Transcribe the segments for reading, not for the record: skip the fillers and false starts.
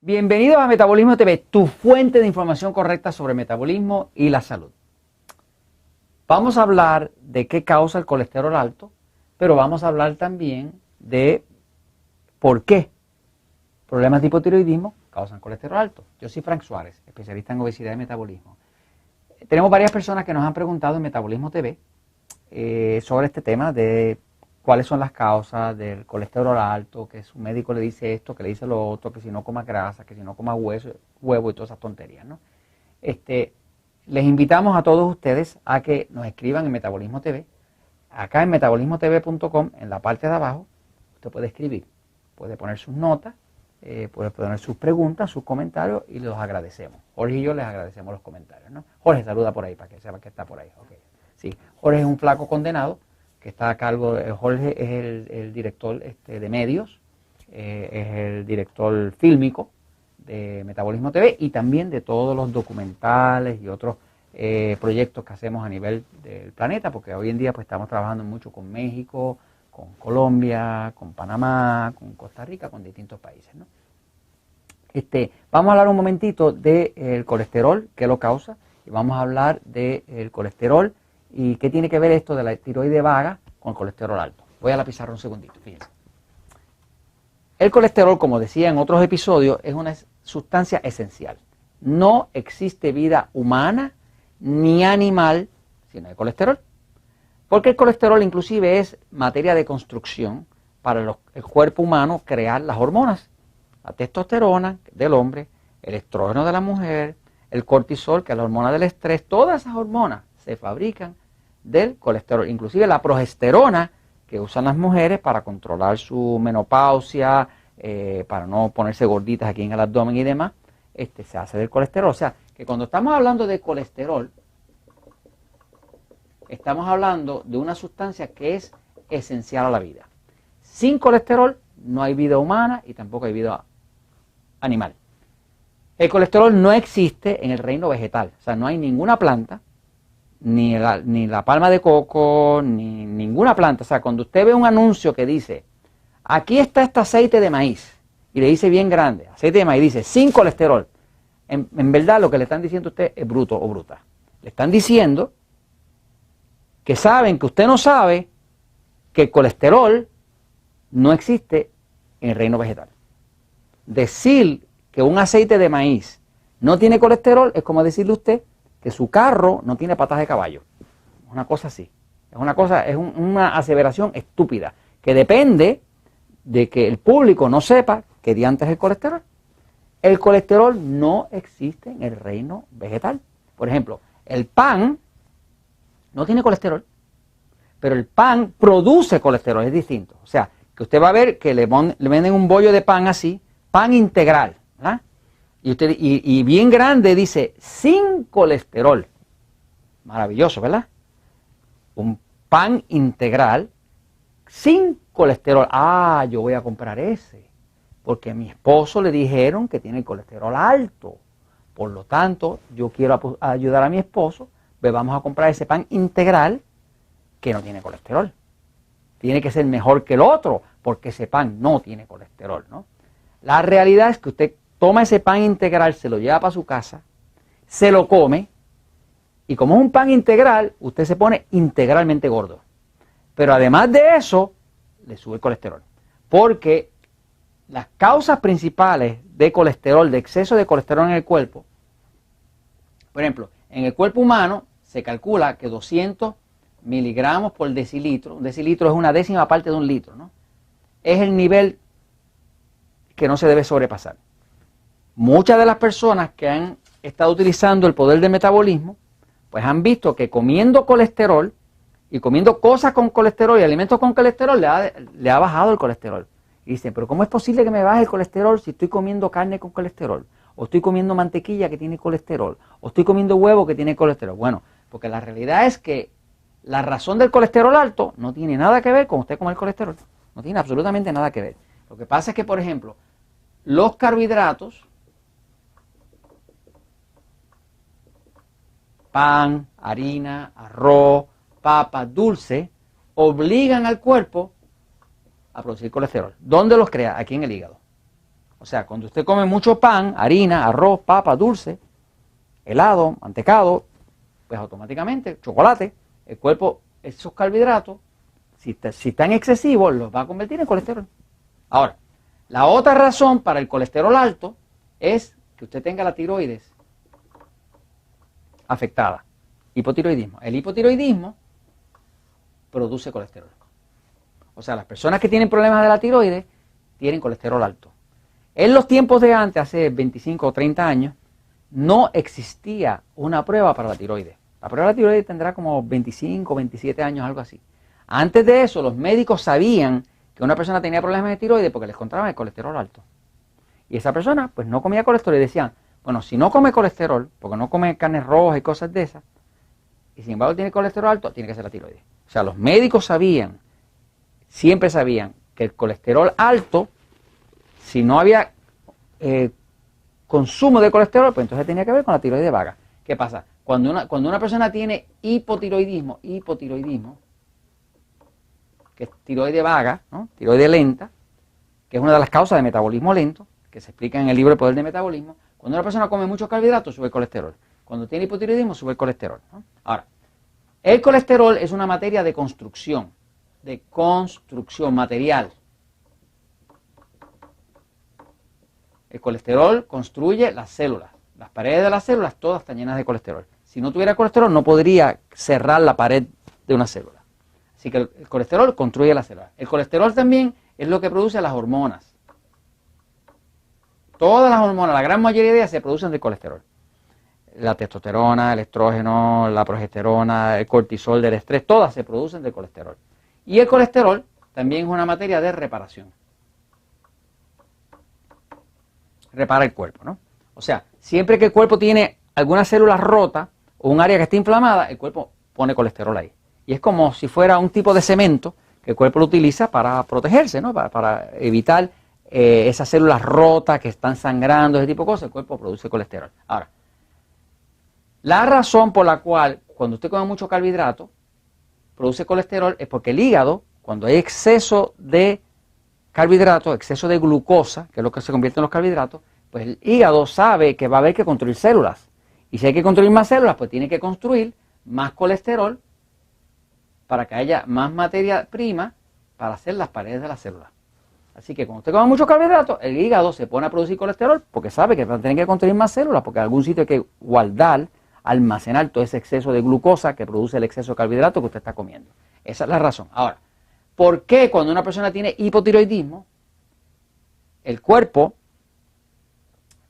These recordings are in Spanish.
Bienvenidos a Metabolismo TV, tu fuente de información correcta sobre metabolismo y la salud. Vamos a hablar de qué causa el colesterol alto, pero vamos a hablar también de por qué problemas de hipotiroidismo causan colesterol alto. Yo soy Frank Suárez, especialista en obesidad y metabolismo. Tenemos varias personas que nos han preguntado en Metabolismo TV sobre este tema de cuáles son las causas del colesterol alto, que su médico le dice esto, que le dice lo otro, que si no coma grasa, que si no coma huevo y todas esas tonterías, ¿no? Les invitamos a todos ustedes a que nos escriban en Metabolismo TV. Acá en metabolismotv.com, en la parte de abajo, usted puede escribir, puede poner sus notas, puede poner sus preguntas, sus comentarios y los agradecemos. Jorge y yo les agradecemos los comentarios, ¿no? Jorge, saluda por ahí para que sepa que está por ahí. Okay. Sí, Jorge es un flaco condenado que está a cargo. Jorge es el director de medios, es el director fílmico de Metabolismo TV y también de todos los documentales y otros proyectos que hacemos a nivel del planeta, porque hoy en día pues estamos trabajando mucho con México, con Colombia, con Panamá, con Costa Rica, con distintos países, ¿no? Vamos a hablar un momentito del colesterol, qué lo causa, y vamos a hablar del colesterol y qué tiene que ver esto de la tiroide vaga con el colesterol alto. Voy a la pizarra un segundito, fíjense. El colesterol, como decía en otros episodios, es una sustancia esencial. No existe vida humana ni animal si no hay colesterol. Porque el colesterol inclusive es materia de construcción para el cuerpo humano crear las hormonas. La testosterona del hombre, el estrógeno de la mujer, el cortisol, que es la hormona del estrés, todas esas hormonas se fabrican del colesterol. Inclusive la progesterona que usan las mujeres para controlar su menopausia, para no ponerse gorditas aquí en el abdomen y demás, se hace del colesterol. O sea, que cuando estamos hablando de colesterol, estamos hablando de una sustancia que es esencial a la vida. Sin colesterol no hay vida humana y tampoco hay vida animal. El colesterol no existe en el reino vegetal, o sea, no hay ninguna planta, ni la palma de coco, ni ninguna planta. O sea, cuando usted ve un anuncio que dice, aquí está este aceite de maíz, y le dice bien grande, aceite de maíz, dice, sin colesterol, en verdad lo que le están diciendo a usted es bruto o bruta. Le están diciendo que saben que usted no sabe que el colesterol no existe en el reino vegetal. Decir que un aceite de maíz no tiene colesterol es como decirle a usted que su carro no tiene patas de caballo. Una cosa así. Es una aseveración estúpida que depende de que el público no sepa qué diantre es el colesterol. El colesterol no existe en el reino vegetal. Por ejemplo, el pan no tiene colesterol, pero el pan produce colesterol, es distinto. O sea, que usted va a ver que le venden un bollo de pan así, pan integral, ¿verdad? Y bien grande dice, sin colesterol. Maravilloso, ¿verdad? Un pan integral sin colesterol. Ah, yo voy a comprar ese, porque a mi esposo le dijeron que tiene colesterol alto. Por lo tanto, yo quiero ayudar a mi esposo, pues vamos a comprar ese pan integral que no tiene colesterol. Tiene que ser mejor que el otro, porque ese pan no tiene colesterol, ¿no? La realidad es que usted toma ese pan integral, se lo lleva para su casa, se lo come, y como es un pan integral, usted se pone integralmente gordo. Pero además de eso, le sube el colesterol. Porque las causas principales de colesterol, de exceso de colesterol en el cuerpo, por ejemplo, en el cuerpo humano se calcula que 200 miligramos por decilitro, un decilitro es una décima parte de un litro, ¿no? Es el nivel que no se debe sobrepasar. Muchas de las personas que han estado utilizando el poder del metabolismo, pues han visto que comiendo colesterol y comiendo cosas con colesterol y alimentos con colesterol le ha bajado el colesterol. Y dicen, pero ¿cómo es posible que me baje el colesterol si estoy comiendo carne con colesterol? O estoy comiendo mantequilla que tiene colesterol, o estoy comiendo huevo que tiene colesterol. Bueno, porque la realidad es que la razón del colesterol alto no tiene nada que ver con usted comer colesterol. No tiene absolutamente nada que ver. Lo que pasa es que, por ejemplo, los carbohidratos, pan, harina, arroz, papa, dulce, obligan al cuerpo a producir colesterol. ¿Dónde los crea? Aquí en el hígado. O sea, cuando usted come mucho pan, harina, arroz, papa, dulce, helado, mantecado, pues automáticamente, chocolate, el cuerpo, esos carbohidratos, si están excesivos, los va a convertir en colesterol. Ahora, la otra razón para el colesterol alto es que usted tenga la tiroides afectada. Hipotiroidismo. El hipotiroidismo produce colesterol. O sea, las personas que tienen problemas de la tiroides tienen colesterol alto. En los tiempos de antes, hace 25 o 30 años, no existía una prueba para la tiroides. La prueba de la tiroides tendrá como 25, 27 años, algo así. Antes de eso, los médicos sabían que una persona tenía problemas de tiroides porque les encontraban el colesterol alto. Y esa persona, pues no comía colesterol y decían, bueno, si no come colesterol, porque no come carnes rojas y cosas de esas, y sin embargo tiene colesterol alto, tiene que ser la tiroides. O sea, los médicos sabían, siempre sabían, que el colesterol alto, si no había consumo de colesterol, pues entonces tenía que ver con la tiroides vaga. ¿Qué pasa? Cuando una persona tiene hipotiroidismo, que es tiroide vaga, ¿no? Tiroide lenta, que es una de las causas de metabolismo lento, que se explica en el libro El Poder del Metabolismo. Cuando una persona come muchos carbohidratos, sube el colesterol. Cuando tiene hipotiroidismo, sube el colesterol, ¿no? Ahora, el colesterol es una materia de construcción material. El colesterol construye las células. Las paredes de las células todas están llenas de colesterol. Si no tuviera colesterol, no podría cerrar la pared de una célula. Así que el colesterol construye las células. El colesterol también es lo que produce las hormonas. Todas las hormonas, la gran mayoría de ellas se producen del colesterol. La testosterona, el estrógeno, la progesterona, el cortisol del estrés, todas se producen del colesterol. Y el colesterol también es una materia de reparación. Repara el cuerpo, ¿no? O sea, siempre que el cuerpo tiene alguna célula rota o un área que está inflamada, el cuerpo pone colesterol ahí. Y es como si fuera un tipo de cemento que el cuerpo lo utiliza para protegerse, ¿no? Para evitar esas células rotas que están sangrando, ese tipo de cosas, el cuerpo produce colesterol. Ahora, la razón por la cual cuando usted come mucho carbohidrato produce colesterol es porque el hígado, cuando hay exceso de carbohidratos, exceso de glucosa, que es lo que se convierte en los carbohidratos, pues el hígado sabe que va a haber que construir células. Y si hay que construir más células, pues tiene que construir más colesterol para que haya más materia prima para hacer las paredes de las células. Así que cuando usted come mucho carbohidratos, el hígado se pone a producir colesterol porque sabe que va a tener que construir más células, porque en algún sitio hay que guardar, almacenar todo ese exceso de glucosa que produce el exceso de carbohidratos que usted está comiendo. Esa es la razón. Ahora, ¿por qué cuando una persona tiene hipotiroidismo, el cuerpo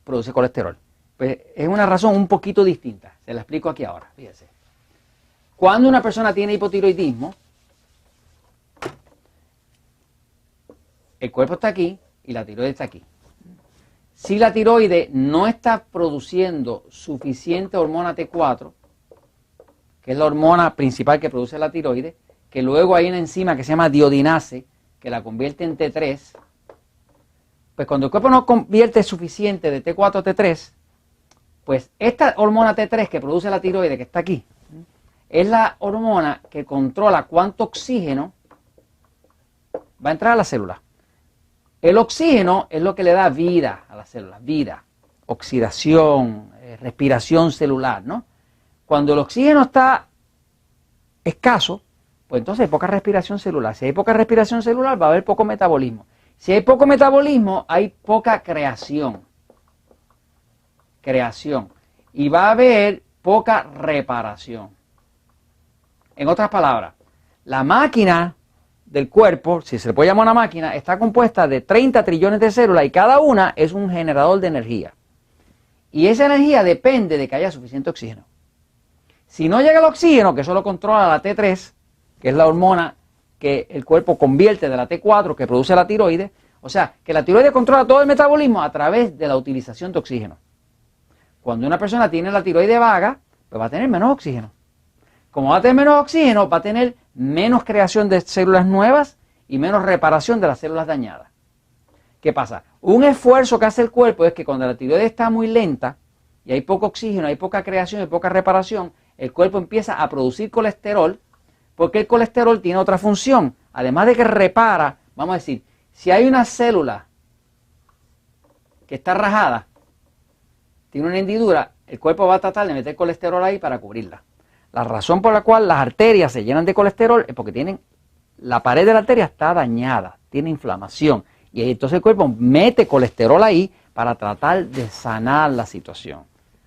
produce colesterol? Pues es una razón un poquito distinta. Se la explico aquí ahora. Fíjese. Cuando una persona tiene hipotiroidismo, el cuerpo está aquí y la tiroides está aquí. Si la tiroides no está produciendo suficiente hormona T4, que es la hormona principal que produce la tiroides, que luego hay una enzima que se llama diodinase, que la convierte en T3, pues cuando el cuerpo no convierte suficiente de T4 a T3, pues esta hormona T3 que produce la tiroides, que está aquí, es la hormona que controla cuánto oxígeno va a entrar a la célula. El oxígeno es lo que le da vida a las células, vida, oxidación, respiración celular, ¿no? Cuando el oxígeno está escaso, pues entonces hay poca respiración celular. Si hay poca respiración celular, va a haber poco metabolismo. Si hay poco metabolismo, hay poca creación. Y va a haber poca reparación. En otras palabras, la máquina del cuerpo, si se le puede llamar una máquina, está compuesta de 30 trillones de células y cada una es un generador de energía. Y esa energía depende de que haya suficiente oxígeno. Si no llega el oxígeno, que solo controla la T3, que es la hormona que el cuerpo convierte de la T4, que produce la tiroides, o sea, que la tiroides controla todo el metabolismo a través de la utilización de oxígeno. Cuando una persona tiene la tiroides vaga, pues va a tener menos oxígeno. Como va a tener menos oxígeno, va a tener menos creación de células nuevas y menos reparación de las células dañadas. ¿Qué pasa? Un esfuerzo que hace el cuerpo es que cuando la tiroides está muy lenta y hay poco oxígeno, hay poca creación y poca reparación, el cuerpo empieza a producir colesterol, porque el colesterol tiene otra función. Además de que repara, vamos a decir, si hay una célula que está rajada, tiene una hendidura, el cuerpo va a tratar de meter colesterol ahí para cubrirla. La razón por la cual las arterias se llenan de colesterol es porque la pared de la arteria está dañada, tiene inflamación. Y entonces el cuerpo mete colesterol ahí para tratar de sanar la situación.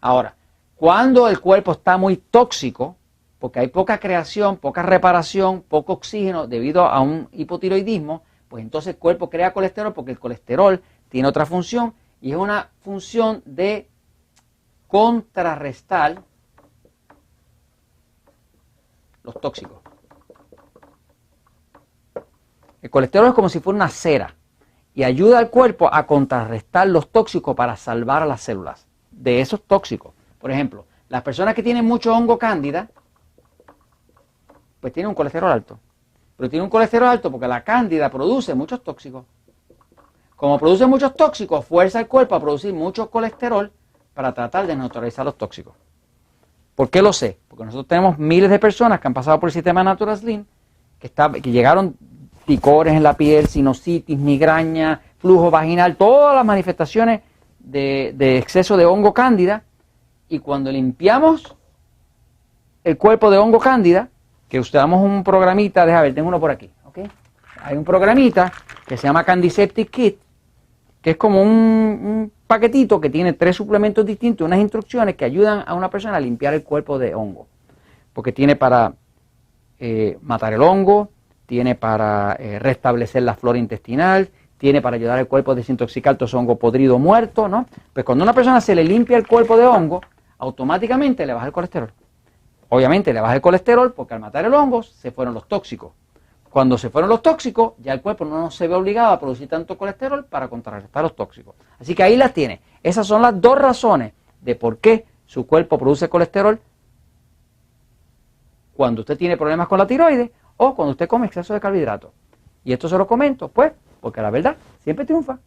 Ahora, cuando el cuerpo está muy tóxico, porque hay poca creación, poca reparación, poco oxígeno debido a un hipotiroidismo, pues entonces el cuerpo crea colesterol porque el colesterol tiene otra función y es una función de contrarrestar los tóxicos. El colesterol es como si fuera una cera y ayuda al cuerpo a contrarrestar los tóxicos para salvar a las células de esos tóxicos. Por ejemplo, las personas que tienen mucho hongo cándida, pues tienen un colesterol alto. Pero tienen un colesterol alto porque la cándida produce muchos tóxicos. Como produce muchos tóxicos, fuerza el cuerpo a producir mucho colesterol para tratar de neutralizar los tóxicos. ¿Por qué lo sé? Porque nosotros tenemos miles de personas que han pasado por el sistema Natural Slim, que llegaron picores en la piel, sinusitis, migraña, flujo vaginal, todas las manifestaciones de exceso de hongo cándida. Y cuando limpiamos el cuerpo de hongo cándida, que usamos un programita, déjame ver, tengo uno por aquí, ¿ok? Hay un programita que se llama Candiseptic Kit, que es como un paquetito que tiene 3 suplementos distintos, unas instrucciones que ayudan a una persona a limpiar el cuerpo de hongo. Porque tiene para matar el hongo, tiene para restablecer la flora intestinal, tiene para ayudar al cuerpo a desintoxicar todo ese hongo podrido muerto, ¿no? Pues cuando a una persona se le limpia el cuerpo de hongo, automáticamente le baja el colesterol. Obviamente le baja el colesterol porque al matar el hongo se fueron los tóxicos. Cuando se fueron los tóxicos, ya el cuerpo no se ve obligado a producir tanto colesterol para contrarrestar los tóxicos. Así que ahí las tiene. Esas son las 2 razones de por qué su cuerpo produce colesterol cuando usted tiene problemas con la tiroides o cuando usted come exceso de carbohidratos. Y esto se lo comento, pues, porque la verdad siempre triunfa.